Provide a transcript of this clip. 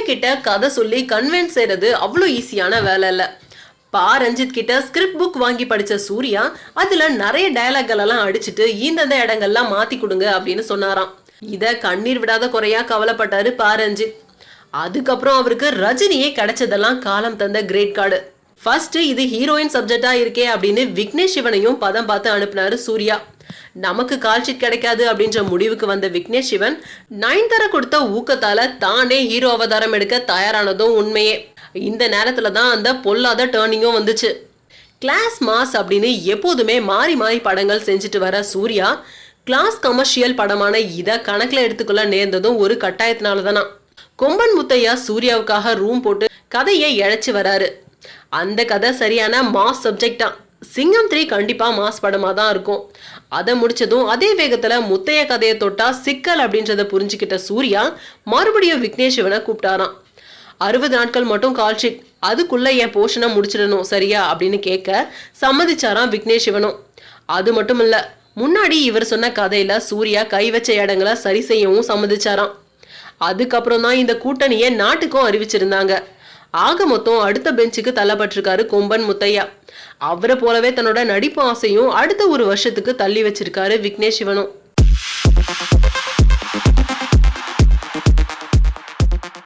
கிட்ட கதை சொல்லி கன்வின்ஸ் செய்யறது அவ்வளோ ஈஸியான வேலை இல்ல. ரஞ்சித் கிட்ட ஸ்கிரிப்ட் புக் வாங்கி படிச்ச சூர்யா அதுல நிறைய டயலாக்கள் எல்லாம் அடிச்சுட்டு இந்தந்த இடங்கள்லாம் மாத்தி கொடுங்க அப்படின்னு சொன்னாராம். இத கண்ணீர் விடாத குறையா கவலைப்பட்டாரு ரஞ்சித். அதுக்கப்புறம் அவருக்கு ரஜினியே கிடைச்சதெல்லாம் காலம் தந்த கிரேட் கார்டு. ஃபர்ஸ்ட் இது ஹீரோயின் சப்ஜெக்டா இருக்கே அப்படின்னு விக்னேஷ் சிவனையும் பதம் பார்த்து அனுப்பினாரு சூர்யா. நமக்கு கால்ஷீட் கிடைக்காது அப்படின்ற முடிவுக்கு வந்த விக்னேஷ் சிவன் நயன்தாரா கொடுத்த ஊக்கத்தால தானே ஹீரோ அவதாரம் எடுக்க தயாரானதும் உண்மையே. இந்த நேரத்துல தான் அந்த பொல்லாத டேர்னிங்கும் வந்துச்சு. கிளாஸ் மாஸ் அப்படின்னு எப்போதுமே மாறி மாறி படங்கள் செஞ்சுட்டு வர சூர்யா கிளாஸ் கமர்ஷியல் படமான இதை கணக்குல எடுத்துக்கொள்ள நேர்ந்ததும் ஒரு கட்டாயத்தினால தானா. கொம்பன் முத்தையா சூர்யாவுக்காக ரூம் போட்டு கதையை இழைச்சு வராரு. அந்த கதை சரியான மாஸ் சப்ஜெக்டா. சிங்கம் 3 கண்டிப்பா மாஸ் படமா தான் இருக்கும். அதை முடிச்சதும் அதே வேகத்துல முத்தைய கதையை தொட்டா சிக்கல் அப்படின்றத புரிஞ்சுக்கிட்ட சூர்யா மறுபடியும் விக்னேஷ் சிவனை கூப்பிட்டாராம். 60 நாட்கள் மட்டும் கால்ஷீட், அதுக்குள்ள என் போஷனை முடிச்சிடணும் சரியா அப்படின்னு கேட்க சம்மதிச்சாராம் விக்னேஷ் சிவனும். அது மட்டும் இல்ல, முன்னாடி இவர் சொன்ன கதையில சூர்யா கை வச்ச இடங்களை சரி செய்யவும் சம்மதிச்சாராம். அதுக்கப்புறம் தான் இந்த கூட்டணியை நாட்டுக்கும் அறிவிச்சிருந்தாங்க. ஆக மொத்தம் அடுத்த பெஞ்சுக்கு தள்ளப்பட்டிருக்காரு கொம்பன் முத்தையா. அவரை போலவே தன்னோட நடிப்பு ஆசையும் அடுத்த ஒரு வருஷத்துக்கு தள்ளி வச்சிருக்காரு விக்னேஷ் சிவனும்.